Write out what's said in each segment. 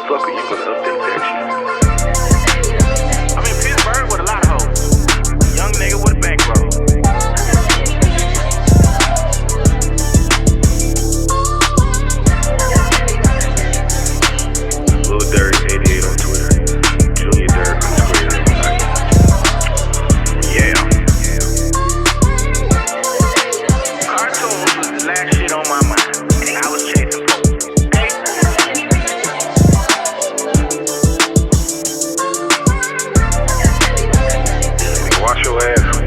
fuck are you gonna update that shit? I'm in Pittsburgh with a lot of hoes. Young nigga with a bankroll. Lil Dirk 88 on Twitter. Junior Dirk on Square. Yeah. Cartoons was the last shit on my mind. I was chasing folks. Okay? Wash your ass.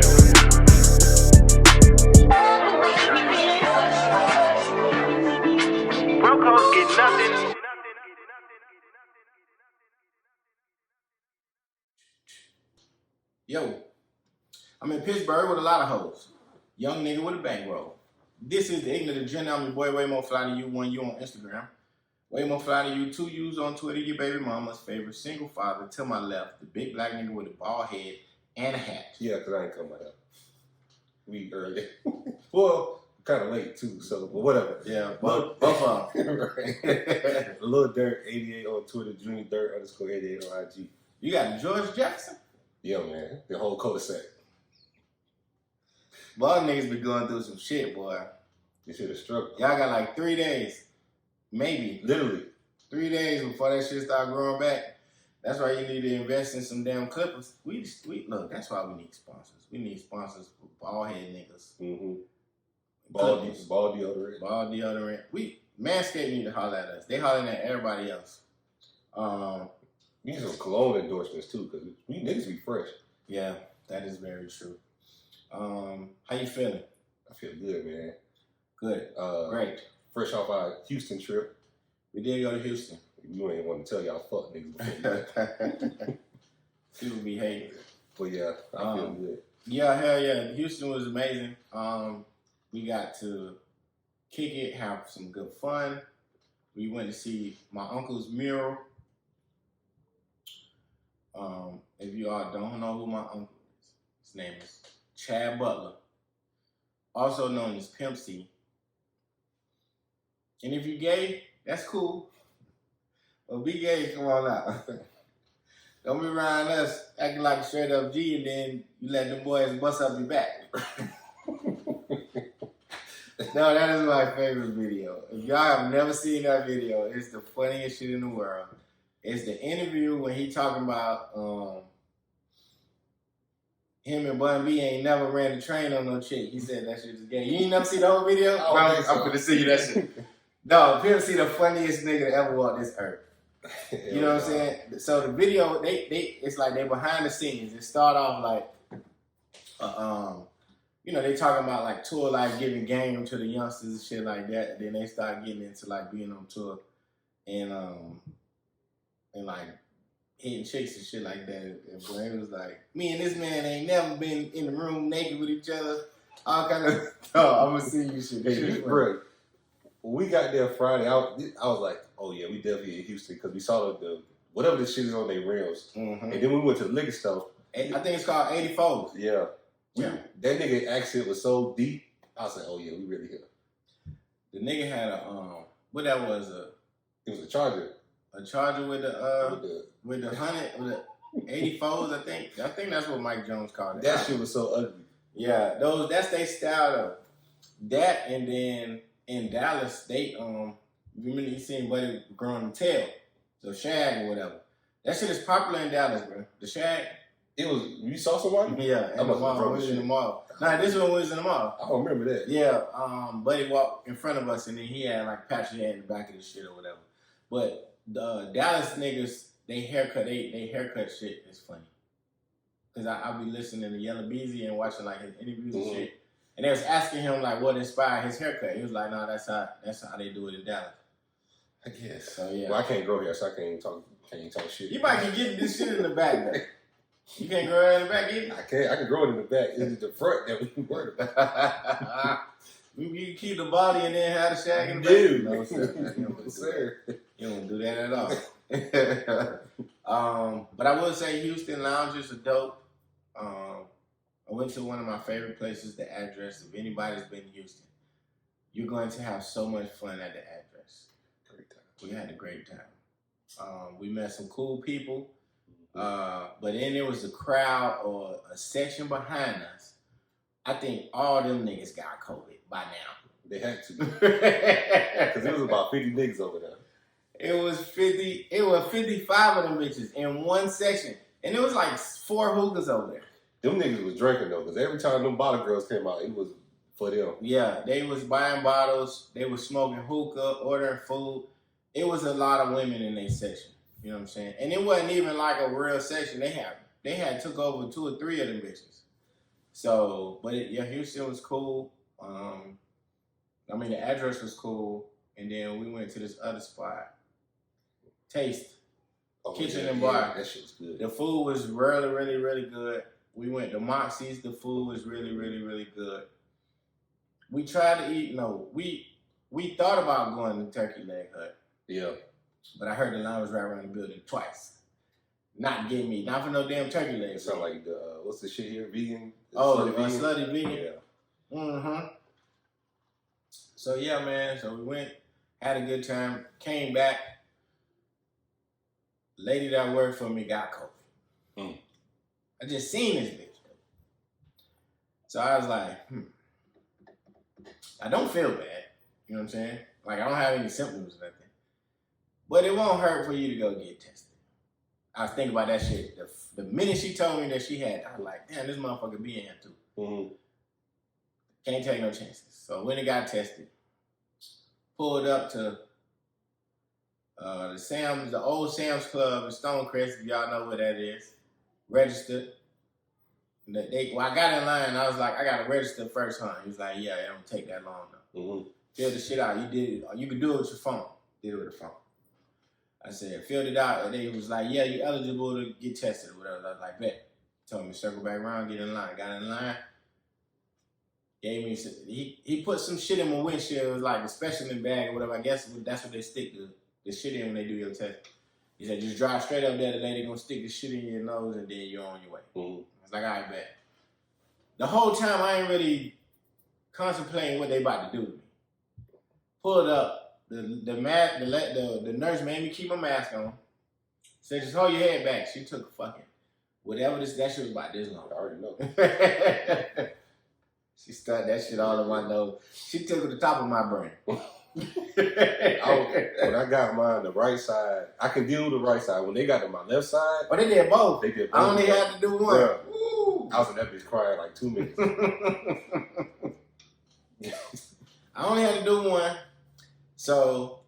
Brocos get nothing. Yo, I'm in Pittsburgh with a lot of hoes. Young nigga with a bankroll. This is the Ignant. I'm your boy, way more fly than you. 1 U on Instagram. Way more fly than you. 2 U's on Twitter. Your baby mama's favorite single father. To my left, the big black nigga with a bald head and a hat. Yeah, because I ain't come out. We early. Well, kind of late too, so, but whatever. Yeah, both of them. Right. Lil Dirk 88 on Twitter, Junior Dirk _88 on IG. You got George Jefferson? Yeah, man. The whole cul-de-sac. Ball niggas be going through some shit, boy. You should have struggled. Y'all got like 3 days. Maybe. Literally. 3 days before that shit start growing back. That's why you need to invest in some damn clippers. We look, that's why we need sponsors. We need sponsors for bald head niggas. Mm-hmm. Ball deodorant. Ball deodorant. Manscaped need to holler at us. They hollering at everybody else. We need some cologne endorsements too, because we niggas be fresh. Yeah, that is very true. How you feeling? I feel good, man. Good. Great. Fresh off our Houston trip. We did go to Houston. You ain't want to tell y'all fuck niggas before. People be hating. But yeah, I feel good. Yeah, hell yeah. Houston was amazing. We got to kick it, have some good fun. We went to see my uncle's mural. If you all don't know who my uncle is, his name is Chad Butler, also known as Pimp C. And if you gay, that's cool. But be gay, come on out. Don't be around us acting like a straight up G and then you let them boys bust up your back. No, that is my favorite video. If y'all have never seen that video, it's the funniest shit in the world. It's the interview when he talking about him and Bun B ain't never ran the train on no chick. He said that shit is gay. You ain't never see the whole video? Oh, I'm gonna see you that shit. No, Pimp C the funniest nigga to ever walk this earth. You know what I'm saying? So the video, it's like they behind the scenes. It start off like, you know, they talking about like tour life, giving game to the youngsters and shit like that. And then they start getting into like being on tour and like hitting chicks and shit like that. And boy, it was like, me and this man ain't never been in the room naked with each other. All kind of, I'm gonna see you shit. Hey, bro, when we got there Friday, I was like, oh yeah, we definitely in Houston because we saw the whatever the shit is on their rims. Mm-hmm. And then we went to the liquor store. I think it's called 84s. Yeah. Yeah. That nigga accent was so deep. I was like, oh yeah, we really here. The nigga had what that was it was a Charger. A Charger with the 100 with the 84s. I think that's what Mike Jones called it. That shit was so ugly. Yeah, that's their style though. That and then in Dallas, they remember you seen Buddy growing the tail, so shag or whatever. That shit is popular in Dallas, bro. The shag. It was. You saw somebody? Yeah, in the mall. We was in the mall. Nah, this one was in the mall. I don't remember that. Yeah, Buddy walked in front of us, and then he had like patchy hair in the back of the shit or whatever. But the Dallas niggas, they haircut shit is funny. Cause I be listening to Yellow Beezy and watching like his interviews and shit, and they was asking him like what inspired his haircut. He was like, "No, that's how they do it in Dallas." I guess. So yeah. Well, I can't grow hair, so I can't talk shit. You might can get this shit in the back though. You can't grow it in the back either? I can grow it in the back. It's the front that we worried about. You keep the body and then have the shag in the Dude. back? No, sir. You don't do that at all. But I would say Houston lounges are dope. I went to one of my favorite places, the Address. If anybody's been to Houston, you're going to have so much fun at the Address. Great time. We had a great time. We met some cool people. But then there was a crowd or a section behind us. I think all them niggas got COVID by now. They had to. Because there was about 50 niggas over there. It was 55 of them bitches in one section. And it was like 4 hookahs over there. Them niggas was drinking though, because every time them bottle girls came out, it was for them. Yeah, they was buying bottles, they was smoking hookah, ordering food. It was a lot of women in their section. You know what I'm saying? And it wasn't even like a real section. They had took over 2 or 3 of them bitches. So, but Houston was cool. I mean, the address was cool. And then we went to this other spot, Taste, Kitchen and Bar. That shit was good. The food was really, really, really good. We went to Moxie's. The food was really, really, really good. We tried to eat. No, we thought about going to Turkey Leg Hut. Yeah. But I heard the line was right around the building twice. Not for no damn turkey leg. It sound like the what's the shit here? Vegan. Slutty vegan. Yeah. Mm-hmm. So yeah, man. So we went, had a good time, came back. Lady that worked for me got COVID. I just seen this bitch. So I was like, I don't feel bad. You know what I'm saying? Like I don't have any symptoms or nothing. But it won't hurt for you to go get tested. I was thinking about that shit. The minute she told me that she had, I was like, damn, this motherfucker be in here too. Mm-hmm. Can't take no chances. So when it got tested, pulled up to the old Sam's Club in Stonecrest, if y'all know where that is. Registered. I got in line, I was like, I gotta register first, huh? He was like, yeah, it don't take that long though. Mm-hmm. Fill the shit out. You did it. You could do it with your phone. Did it with the phone. I said, filled it out, and they was like, yeah, you eligible to get tested or whatever. I was like, bet. Told me to circle back around, get in line. Got in line. Gave me some, he put some shit in my windshield. It was like a specimen bag or whatever. I guess that's what they stick the shit in when they do your test. He said, just drive straight up there. The lady gonna stick the shit in your nose, and then you're on your way. Mm-hmm. I was like, all right, bet. The whole time, I ain't really contemplating what they about to do to me. Pulled up. The nurse made me keep my mask on. Said, just hold your head back. She took fucking whatever that shit was about this long. I already know. She stuck that shit all in my nose. She took it to the top of my brain. When I got mine, the right side, I can deal with the right side. When they got to my left side, they did both. I only had to do one. Yeah. I was in that bitch crying like 2 minutes. I only had to do one. So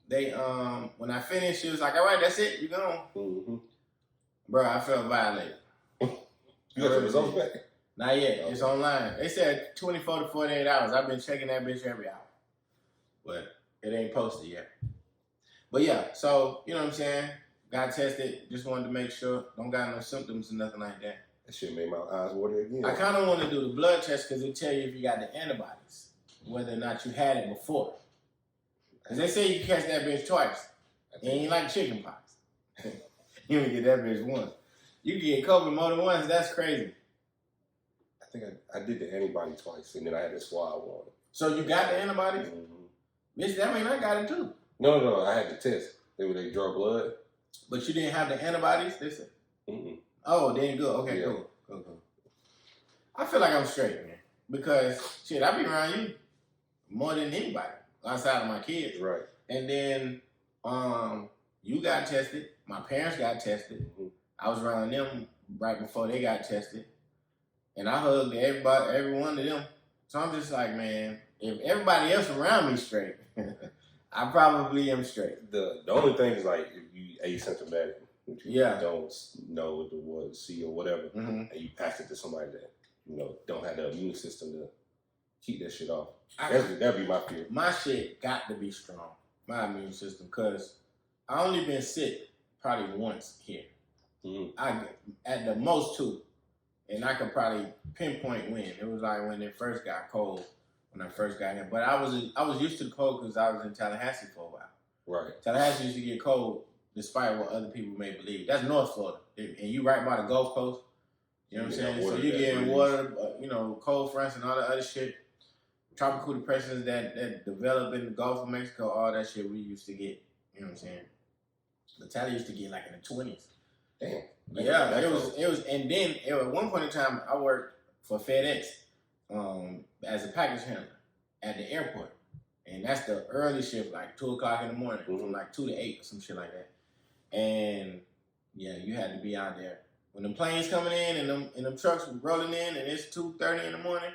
they when I finished, she was like, all right, that's it, you gone. Mm-hmm. Bro, I felt violated. You got the results back? Not yet. It's online. They said 24 to 48 hours. I've been checking that bitch every hour. But it ain't posted yet. But yeah, so, you know what I'm saying? Got tested. Just wanted to make sure. Don't got no symptoms or nothing like that. That shit made my eyes water again. I kind of want to do the blood test because it tell you if you got the antibodies, whether or not you had it before. Because they say you can catch that bitch twice. It ain't like chicken pox. You only get that bitch once. You can get COVID more than once. That's crazy. I think I did the antibody twice, and then I had the swab one. So you got the antibodies? Mm-hmm. Bitch, that mean I got it too. No, I had the test. They draw blood. But you didn't have the antibodies? They said. Mm-mm. Oh, then good. Okay, Yeah. Cool. I feel like I'm straight, man. Because, shit, I be around you more than anybody outside of my kids. Right. And then you got tested. My parents got tested. Mm-hmm. I was around them right before they got tested. And I hugged every one of them. So I'm just like, man, if everybody else around me straight, I probably am straight. The only thing is like if you asymptomatic, which you Yeah. don't know what the word see or whatever, Mm-hmm. and you pass it to somebody that don't have the immune system to keep that shit off. That'd be my fear. My shit got to be strong, my immune system, because I only been sick probably once here. Mm-hmm. I at the most 2, and I could probably pinpoint when. It was like when it first got cold, when I first got here. But I was used to the cold because I was in Tallahassee for a while. Right. Tallahassee used to get cold, despite what other people may believe. That's North Florida, and you right by the Gulf Coast. You know what I'm saying? So you getting water, cold fronts and all that other shit. Tropical depressions that develop in the Gulf of Mexico, all that shit we used to get. You know what I'm saying? The Tally used to get like in the 20s. Damn. Yeah, it was, and then at one point in time, I worked for FedEx as a package handler at the airport, and that's the early shift, like 2 o'clock in the morning, from like 2 to 8 or some shit like that. And yeah, you had to be out there when the planes coming in and them trucks rolling in, and it's 2:30 in the morning,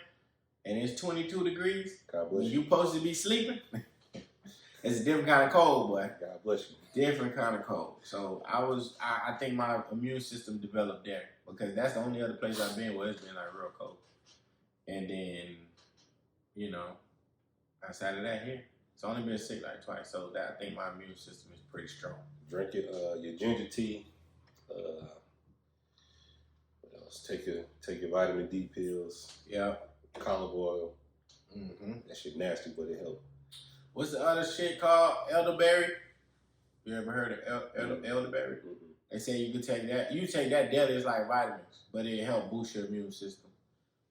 and it's 22 degrees. God bless you you. Supposed to be sleeping. It's a different kind of cold, boy. God bless you. Different kind of cold. So I think my immune system developed there because that's the only other place I've been where it's been like real cold. And then, outside of that here, it's only been sick like twice. So that I think my immune system is pretty strong. Drink your ginger tea. What else? Take your vitamin D pills. Yeah. Olive oil. Mm-hmm. That shit nasty, but it helps. What's the other shit called? Elderberry. You ever heard of elderberry? Mm-hmm. They say you can take that. You take that daily, it's like vitamins, but it help boost your immune system.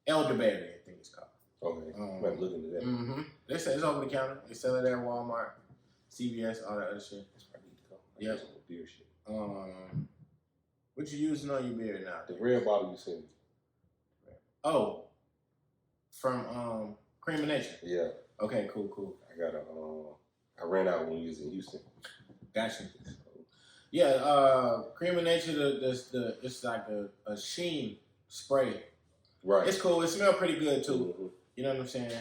Elderberry, I think it's called. Okay, I'm about to look into that. Mm-hmm. They say it's over the counter. They sell it at Walmart, CVS, all that other shit. That's where I need to go. Yep. Some beer shit. What you using on your beard now? The red bottle you sent me. Oh, from Cream of Nature. Yeah. Okay, cool. I ran out when we was in Houston. Gotcha. Yeah, Cream of Nature. The it's like a sheen spray. Right. It's cool. It smells pretty good too. Mm-hmm. You know what I'm saying?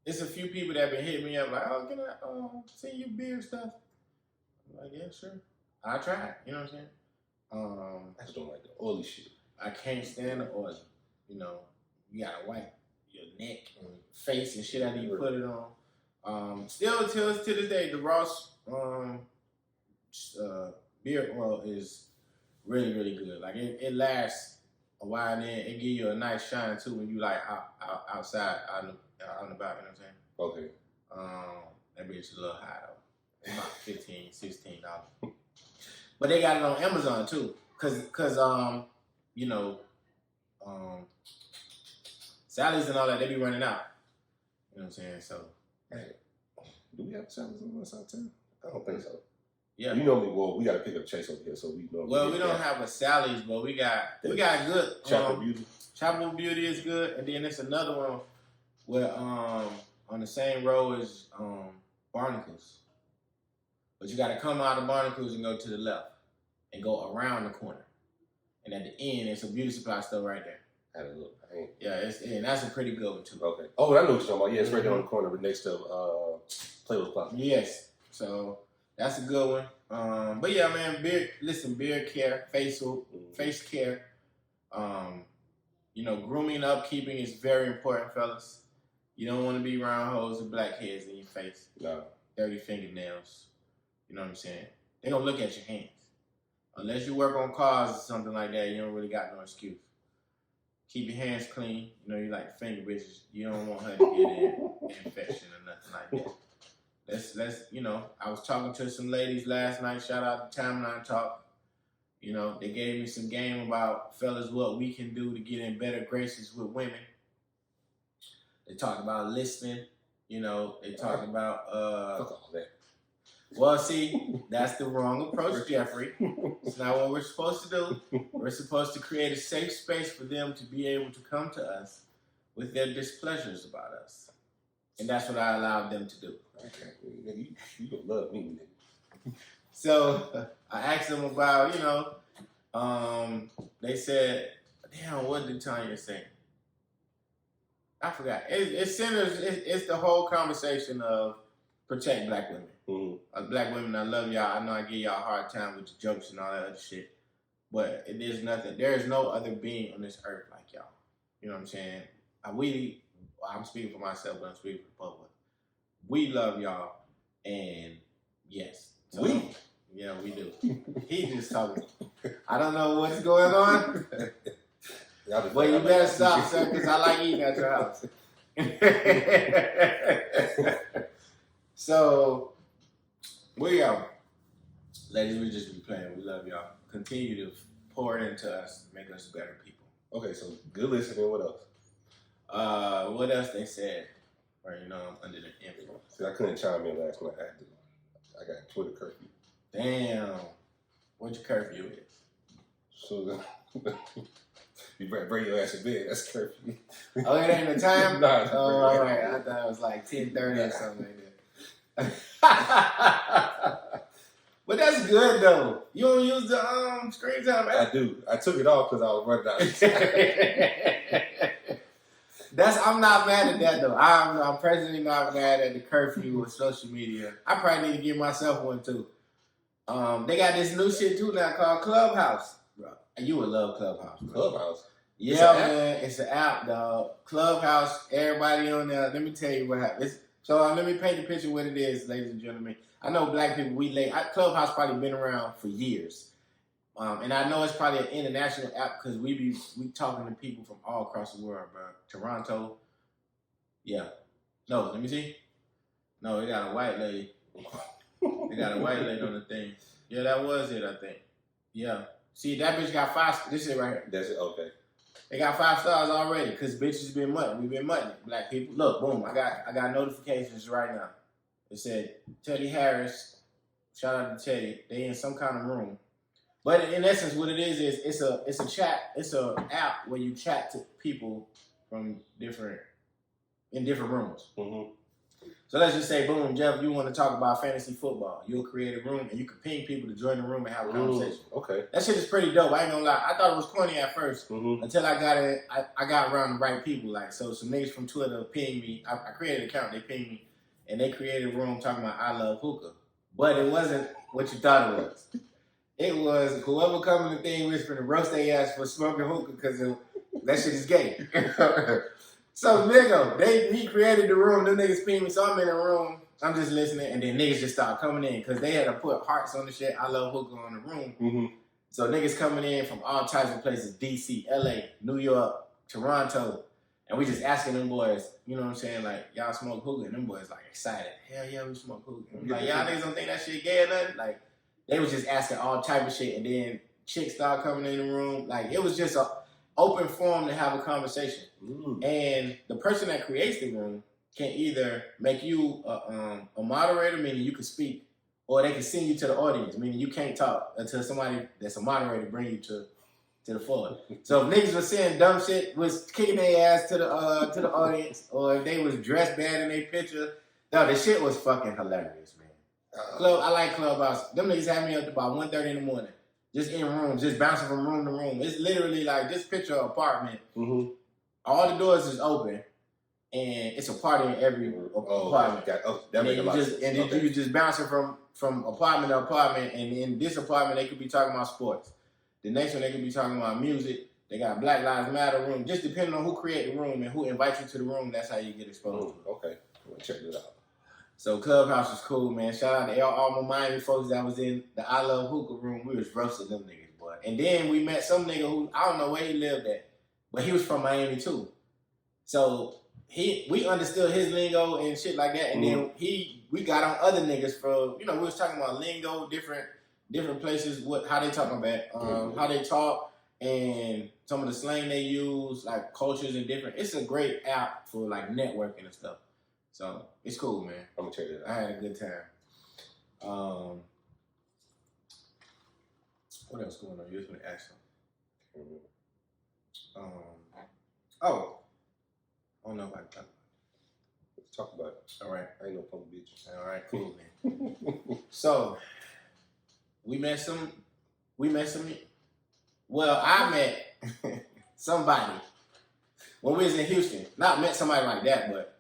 It's a few people that been hitting me up like, oh, can I see your beard stuff? I'm like, yeah, sure. I try it. You know what I'm saying? I just don't like the oily shit. I can't stand the oil. You gotta wipe your neck and face and shit after you put it on. Still to this day, the Ross beard oil is really, really good. Like it lasts a while, and then it give you a nice shine too when you like outside out and about. You know what I'm saying? Okay. That bitch is a little high though. About $15, $16. But they got it on Amazon too, cause Sally's and all that, they be running out. You know what I'm saying? So, hey, do we have salads on this out too? I don't think so. Yeah. We got to pick up Chase over here, so we know. Well, we don't have a Sally's, but we got good. Chapel Beauty. Chapel Beauty is good, and then there's another one where on the same road as Barnacles. But you got to come out of Barnacles and go to the left and go around the corner. And at the end, it's a beauty supply store right there. I had a look. Yeah, and that's a pretty good one too. Okay. Oh, I know what you're talking about. Yeah, it's right there on the corner, but next to Playboy Plaza. Yes. So that's a good one. But yeah, man, beard care, face care. Grooming and upkeeping is very important, fellas. You don't want to be around hoes with blackheads in your face. No. Dirty fingernails. You know what I'm saying? They're going to look at your hands. Unless you work on cars or something like that, you don't really got no excuse. Keep your hands clean. You like finger bitches. You don't want her to get an infection or nothing like that. Let's I was talking to some ladies last night. Shout out to Timeline Talk. They gave me some game about fellas what we can do to get in better graces with women. They talked about listening. They talked about Fuck all that. Well, see, that's the wrong approach, Jeffrey. It's not what we're supposed to do. We're supposed to create a safe space for them to be able to come to us with their displeasures about us. And that's what I allowed them to do. Okay. You gonna love me, nigga. So I asked them about, they said, damn, what did Tanya say? I forgot. It's the whole conversation of protect black women. Mm-hmm. Black women, I love y'all. I know I give y'all a hard time with the jokes and all that other shit. But it is nothing. There is no other being on this earth like y'all. You know what I'm saying? I'm speaking for myself, but I'm speaking for the public. We love y'all. And yes. So, yeah, we do. He just talking. I don't know what's going on. But you better stop, sir, because I like eating at your house. So, we are. Ladies, we just be playing. We love y'all. Continue to pour it into us, make us better people. Okay, so good listening. What else? What else they said? Or, I'm under the influence. See, I couldn't chime in last night. I got Twitter curfew. Damn. What your curfew is? So you better bring your ass to bed. That's curfew. Oh, it ain't the time? Nah, Oh, all right. I thought it was like 10:30 or something like that. But that's good though. You don't use the screen time app? I do. I took it off because I was running out of time. I'm not mad at that though. I'm personally not mad at the curfew with social media. I probably need to give myself one too. They got this new shit too now called Clubhouse. Bro, you would love Clubhouse. Bro. Clubhouse. Yeah, man, it's an app, dog. Clubhouse, everybody on there. Let me tell you what happens. So let me paint the picture what it is, ladies and gentlemen. I know black people, Clubhouse probably been around for years. And I know it's probably an international app because we talking to people from all across the world, bro. Toronto. Yeah. No, let me see. No, they got a white lady. They got a white lady on the thing. Yeah, that was it, I think. Yeah. See, that bitch got 5. This is right here. That's it. Okay. They got 5 stars already because bitches been mutting. We been mutting it. Black people. Look, boom. I got notifications right now. It said Teddy Harris. Shout out to Teddy. They in some kind of room. But in essence, what it is it's a chat. It's a app where you chat to people from different rooms. Mm-hmm. So let's just say, boom, Jeff, you want to talk about fantasy football. You'll create a room and you can ping people to join the room and have a conversation. Okay. That shit is pretty dope. I ain't gonna lie. I thought it was corny at first until I got it. I got around the right people. Like, so some niggas from Twitter pinged me. I created an account. They pinged me and they created a room talking about I love hookah. But it wasn't what you thought it was. It was whoever come in the thing whispering to roast their ass for smoking hookah because that shit is gay. So nigga, he created the room. Them niggas pinged me, so I'm in the room. I'm just listening, and then niggas just start coming in because they had to put hearts on the shit. I love hookah on the room. Mm-hmm. So niggas coming in from all types of places: DC, LA, New York, Toronto, and we just asking them boys. You know what I'm saying? Like, y'all smoke hookah, and them boys like excited. Hell yeah, we smoke hookah. I'm like, y'all niggas don't think that shit gay or nothing? Like, they was just asking all type of shit, and then chicks start coming in the room. Like, it was just a open forum to have a conversation. And the person that creates the room can either make you a moderator, meaning you can speak, or they can send you to the audience, meaning you can't talk until somebody that's a moderator bring you to the floor. So if niggas was saying dumb shit, was kicking their ass to the audience, or if they was dressed bad in their picture, no, the shit was fucking hilarious, man. I like Clubhouse. Them niggas had me up to about 1:30 in the morning. Just in rooms, just bouncing from room to room. It's literally like, just picture an apartment. Mm-hmm. All the doors is open, and it's a party in every apartment. That makes a lot of sense. And then you just bouncing from apartment to apartment, and in this apartment, they could be talking about sports. The next one, they could be talking about music. They got Black Lives Matter room. Just depending on who create the room and who invites you to the room, that's how you get exposed. Okay, I'm gonna check it out. So Clubhouse is cool, man. Shout out to all my Miami folks that was in the I Love Hookah room. We was roasting them niggas, boy. And then we met some nigga who, I don't know where he lived at, but he was from Miami too. So we understood his lingo and shit like that. And then we got on other niggas for, we was talking about lingo, different places, how they talking about, how they talk, and some of the slang they use, like cultures and different. It's a great app for like networking and stuff. So it's cool, man. I'm gonna check it out. I had a good time. What else going on? You just want to ask something. I don't know if I can talk about it. Let's talk about it. All right. I ain't no punk bitch. All right, cool, man. So we met some. Well, I met somebody when we was in Houston. Not met somebody like that, but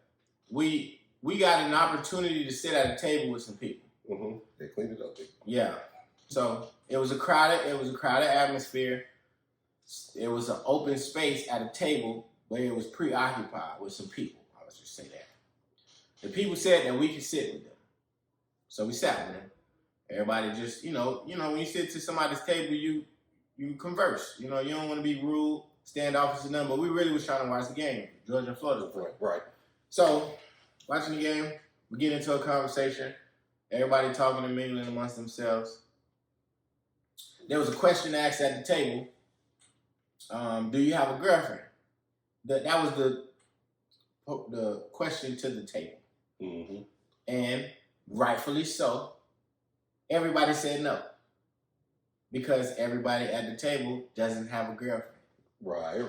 we got an opportunity to sit at a table with some people. Mm-hmm. They cleaned it up. Yeah. So it was a crowded atmosphere. It was an open space at a table where it was preoccupied with some people. I'll just say that. The people said that we could sit with them. So we sat with them. Everybody just, when you sit to somebody's table, you converse. You don't want to be rude, standoffish and nothing, but we really was trying to watch the game. Georgia and Florida. Right. So, watching the game, we get into a conversation. Everybody talking and mingling amongst themselves. There was a question asked at the table. Do you have a girlfriend? That was the question to the table. Mm-hmm. And rightfully so, Everybody said no. Because everybody at the table doesn't have a girlfriend. Right.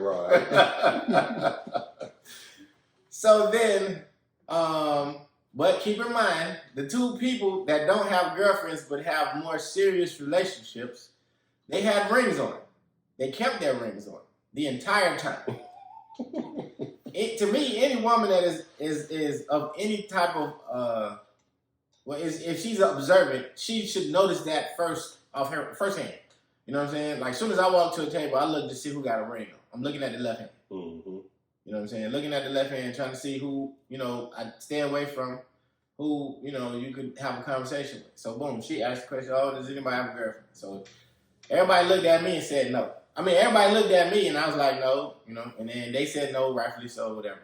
So then, but keep in mind, the two people that don't have girlfriends but have more serious relationships, they had rings on. They kept their rings on the entire time. To me, any woman that is of any type of if she's observant, she should notice that first hand. You know what I'm saying? Like, as soon as I walk to a table, I look to see who got a ring on. I'm looking at the left hand. Mm-hmm. You know what I'm saying? Looking at the left hand, trying to see who, I stay away from, who, you could have a conversation with. So, boom, she asked the question, oh, does anybody have a girlfriend? So, everybody looked at me and said no. I mean, everybody looked at me and I was like, no, and then they said no, rightfully so, whatever.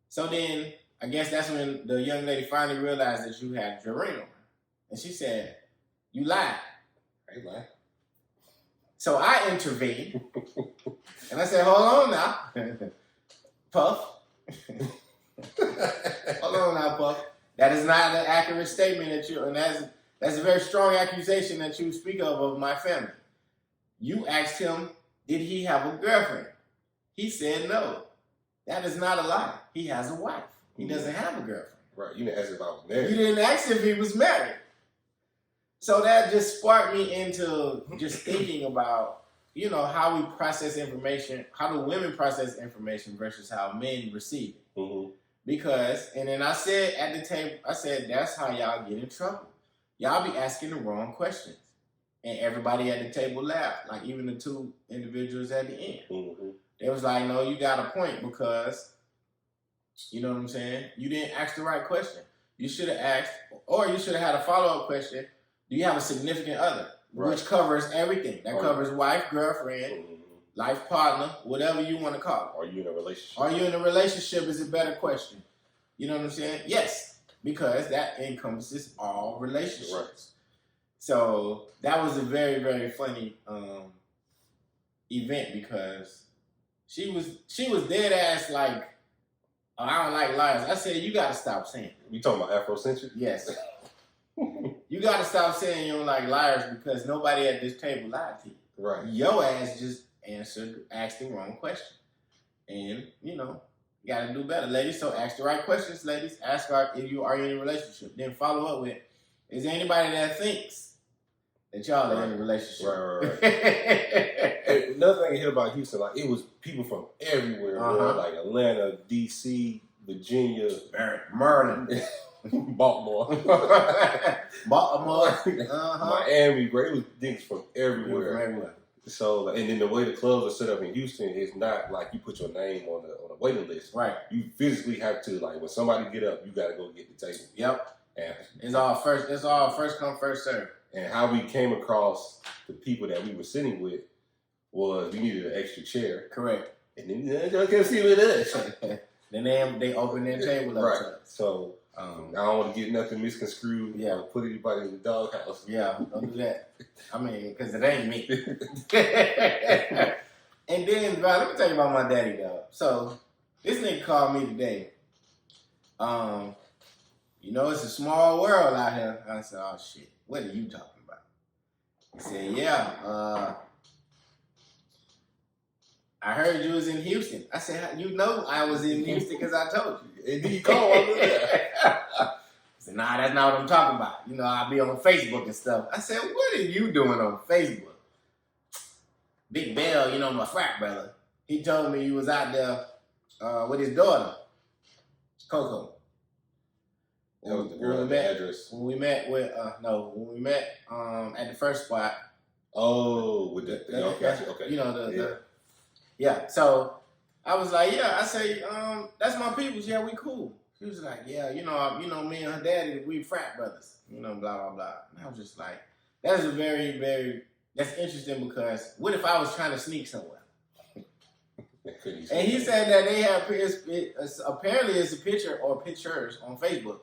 So then, I guess that's when the young lady finally realized that you had your ring on. And she said, you lied. I lied. So I intervened. And I said, hold on now. Puff. Hold on now, Puff. That is not an accurate statement and that's a very strong accusation that you speak of my family. You asked him, did he have a girlfriend? He said no. That is not a lie. He has a wife. He doesn't have a girlfriend. Right. You didn't ask if I was married. You didn't ask if he was married. So that just sparked me into just thinking about, how we process information, how do women process information versus how men receive it. Mm-hmm. Because, and then I said at the table, that's how y'all get in trouble. Y'all be asking the wrong questions. And everybody at the table laughed, like even the two individuals at the end. Mm-hmm. They was like, no, you got a point because, you know what I'm saying? You didn't ask the right question. You should have asked, or you should have had a follow-up question. Do you have a significant other? Right. Which covers everything. That covers wife, girlfriend, life partner, whatever you want to call it. Are you in a relationship? Are you in a relationship is a better question. You know what I'm saying? Yes, because that encompasses all relationships. Right. So that was a very, very funny event because she was dead ass like, oh, I don't like liars. I said, you got to stop saying it. You talking about Afrocentric? Yes. You got to stop saying you don't like liars because nobody at this table lied to you. Right. Your ass just asked the wrong question. And, you got to do better, ladies. So ask the right questions, ladies. Ask her if you are in a relationship. Then follow up with, is there anybody that thinks that y'all are in a relationship? Right. Hey, another thing I hear about Houston, like, it was people from everywhere, bro, like Atlanta, D.C., Virginia, Maryland. Baltimore, Miami, bro. It was niggas from everywhere. So, and then the way the clubs are set up in Houston is not like you put your name on a waiting list. Right. You physically have to, like, when somebody get up, you got to go get the table. Yep. And it's all first come, first serve. And how we came across the people that we were sitting with was we needed an extra chair. Correct. And then y'all can see with us. Then they open their table up right. to us. So I don't want to get nothing misconstrued. Yeah. Put anybody in the doghouse. Yeah, don't do that. I mean, because it ain't me. And then, bro, let me tell you about my daddy, dog. So this nigga called me today. It's a small world out here. I said, oh shit, what are you talking about? He said, yeah, I heard you was in Houston. I said, I was in Houston because I told you. And then you called over there. I said, nah, that's not what I'm talking about. I'll be on Facebook and stuff. I said, what are you doing on Facebook? Big Bell, my frat brother, he told me he was out there with his daughter, Coco. That was the girl at the address. When we met at the first spot. Oh, with okay. Yeah, so I was like, yeah, I say, that's my peoples, yeah, we cool. She was like, yeah, me and her daddy, we frat brothers, blah, blah, blah. And I was just like, that is a very, very, that's interesting because what if I was trying to sneak somewhere? And he said that they have, apparently it's a picture or pictures on Facebook,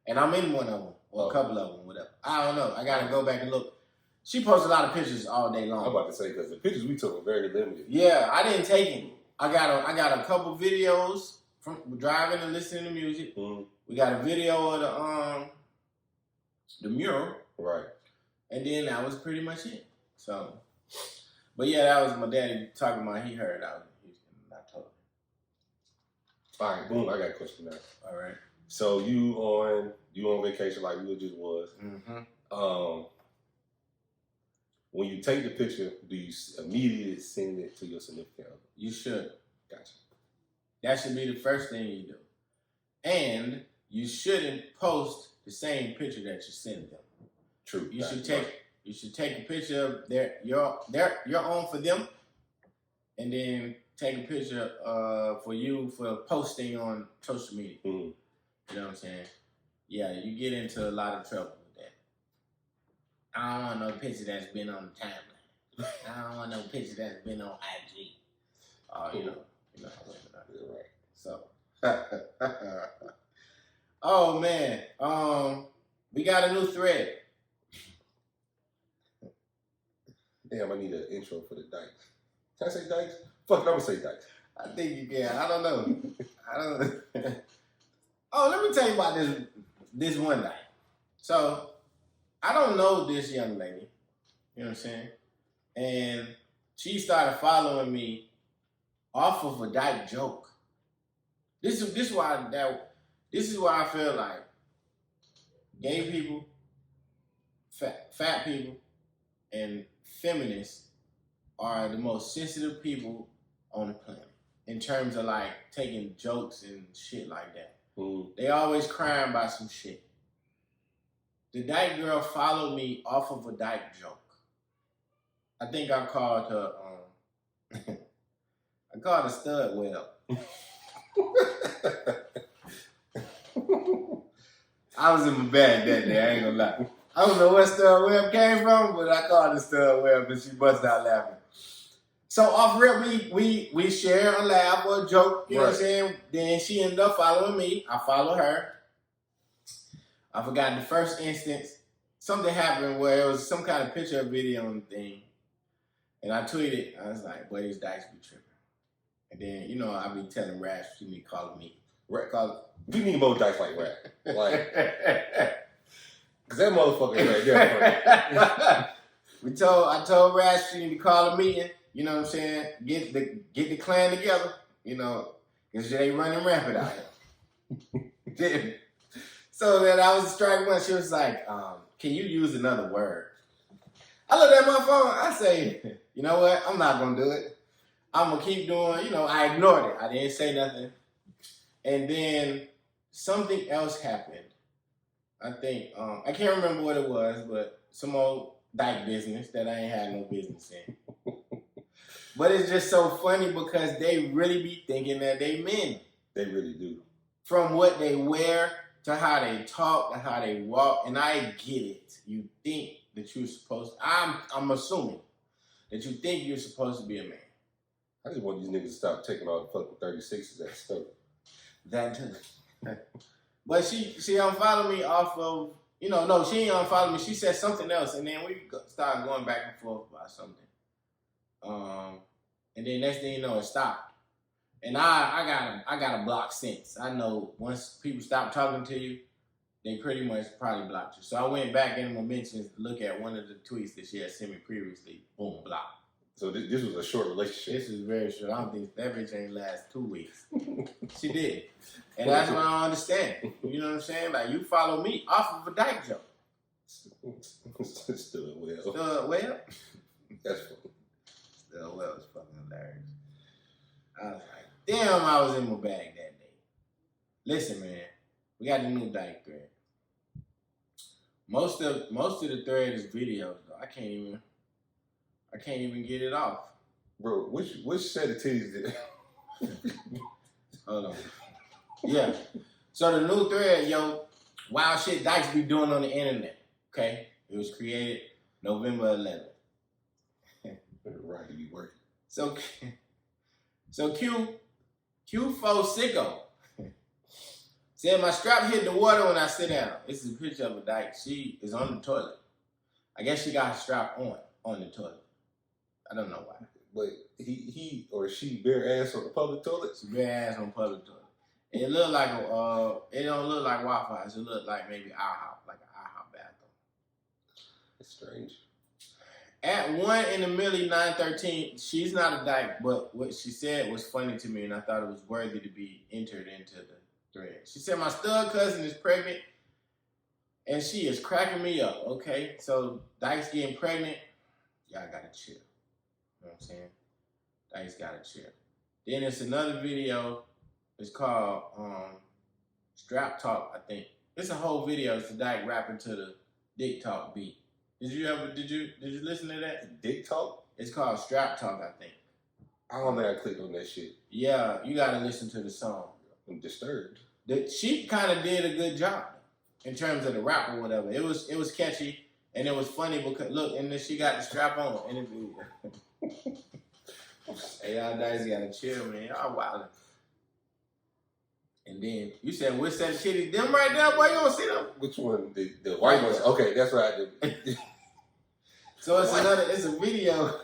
and I'm in one of them, or a couple of them, whatever. I don't know, I gotta go back and look. She posts a lot of pictures all day long. I'm about to say, because the pictures we took were very limited. Yeah, I didn't take any. I got a couple videos from driving and listening to music. Mm-hmm. We got a video of the mural. Right. And then that was pretty much it. So, but yeah, that was my daddy talking about. He heard I was in Houston, and I told him. All right, boom. I got a question now. All right. So you on vacation like we just was. Mm-hmm. When you take the picture, do you immediately send it to your significant other? You should. Gotcha. That should be the first thing you do. And you shouldn't post the same picture that you send them. True. You should take a picture of your own for them, and then take a picture for you for posting on social media. Mm-hmm. You know what I'm saying? Yeah, you get into a lot of trouble with that. I don't want no picture that's been on the timeline. I don't want no picture that's been on IG. You know Right. So, oh man, we got a new thread. Damn, I need an intro for the dikes. Can I say dikes? Fuck it, I'm gonna say dikes. I think you can. I don't know. Oh, let me tell you about this one night. So, I don't know this young lady. You know what I'm saying? And she started following me off of a dyke joke. This is why I feel like gay people, fat people, and feminists are the most sensitive people on the planet in terms of like taking jokes and shit like that. Mm. They always crying about some shit. The dyke girl followed me off of a dyke joke. I think I called her. I called her stud well. I was in my bag that day. I ain't gonna lie. I don't know where Stud Web came from, but I called it Stud Web, and she busted out laughing. So off rip, we share a laugh or a joke, you know what I'm saying? Then she ended up following me. I follow her. I forgot the first instance. Something happened where it was some kind of picture or video on the thing. And I tweeted, I was like, boy, these dykes be tripping. And then, you know, I be telling Rash, she be calling me. We need more dikes like Rat. Like, cause that motherfucker right there. I told Rash she need to call a meeting. You know what I'm saying? Get the clan together. You know, cause they running rampant out here. So then I was strike one. She was like, "Can you use another word?" I looked at my phone. I say, "You know what? I'm not gonna do it. I'm gonna keep doing." You know, I ignored it. I didn't say nothing. And then something else happened. I think I can't remember what it was, but some old dyke business that I ain't had no business in. But it's just so funny because they really be thinking that they men. They really do. From what they wear to how they talk to how they walk, and I get it. You think that you're supposed to, I'm assuming that you think you're supposed to be a man. I just want these niggas to stop taking all the fucking 36s at stuff. That too. But she unfollowed me off of, no, she ain't unfollowed me. She said something else, and then we started going back and forth about something. And then next thing you know, it stopped. And I got a block sense. I know once people stop talking to you, they pretty much probably blocked you. So I went back in my mentions to look at one of the tweets that she had sent me previously. Boom, blocked. So this was a short relationship. This is very short. I don't think that bitch ain't last 2 weeks. She did. And that's what I don't understand. You know what I'm saying? Like, you follow me off of a dyke joke. Still well. Still well? That's funny. Still well is fucking hilarious. I was like, damn, I was in my bag that day. Listen, man, we got the new dyke thread. Most of the thread is videos, though. I can't even get it off. Bro, which set of titties did? Hold on. Yeah. So the new thread, wild shit dykes be doing on the internet. Okay? It was created November 11th. Right, he be working. So Q4 Sicko said my strap hit the water when I sit down. This is a picture of a dyke. She is on the toilet. I guess she got her strap on the toilet. I don't know why. But he or she bare ass on the public toilet? She bare ass on public toilet. It looked like it don't look like Waffle House. It looked like maybe IHOP, like an IHOP bathroom. It's strange. At 1 in the milli 913, she's not a dyke, but what she said was funny to me, and I thought it was worthy to be entered into the thread. She said, my stud cousin is pregnant, and she is cracking me up. Okay, so Dyke's getting pregnant. Y'all gotta chill. You know what I'm saying? Dyke's gotta chill. Then it's another video. It's called Strap Talk, I think. It's a whole video. It's the Dyke rapping to the Dick Talk beat. Did you listen to that? Dick Talk? It's called Strap Talk, I think. I don't think I clicked on that shit. Yeah, you gotta listen to the song. I'm disturbed. She kind of did a good job in terms of the rap or whatever. It was catchy and it was funny because look, and then she got the strap on and it. Hey, y'all guys gotta chill, man. Y'all wildin'. And then you said which set of titties? Them right there, boy. You don't see them? Which one? The white ones? Okay, that's what I did. So it's a video.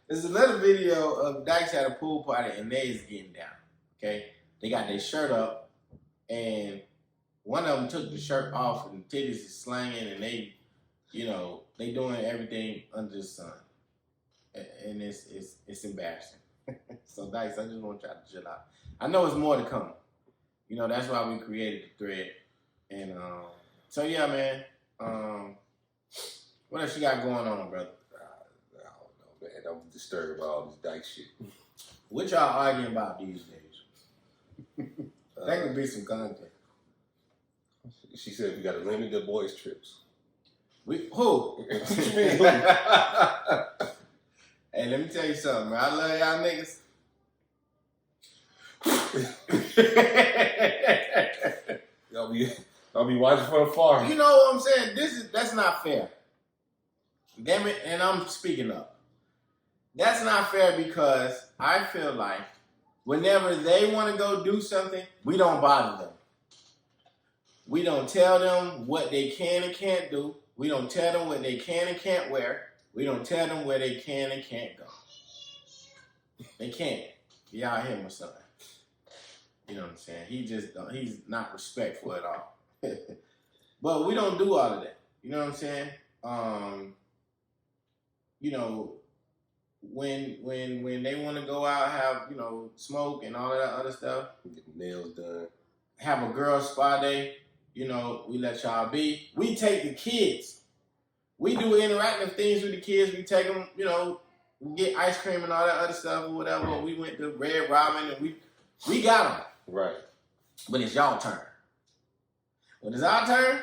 It's another video of Dykes at a pool party and they is getting down. Okay, they got their shirt up and one of them took the shirt off and the titties is slanging and they, they doing everything under the sun, and it's embarrassing. So Dykes, I just want y'all to chill out. I know it's more to come. That's why we created the thread, and so yeah, man. What else you got going on, brother? I don't know, man. I'm disturbed by all this Dyke shit. What y'all arguing about these days? That could be some content. She said we got to limit the boys' trips. Who? Hey, let me tell you something, man. I love y'all niggas. I'll be watching from afar. You know what I'm saying? That's not fair. Damn it, and I'm speaking up. That's not fair because I feel like whenever they want to go do something, we don't bother them. We don't tell them what they can and can't do. We don't tell them what they can and can't wear. We don't tell them where they can and can't go. They can't. Y'all hear my son. You know what I'm saying? He's not respectful at all. But we don't do all of that. You know what I'm saying? When they want to go out, have, smoke and all of that other stuff. Get nails done. Have a girl spa day. We let y'all be. We take the kids. We do interactive things with the kids. We take them, we get ice cream and all that other stuff or whatever. We went to Red Robin and we got them. Right. But it's y'all turn. When it's our turn,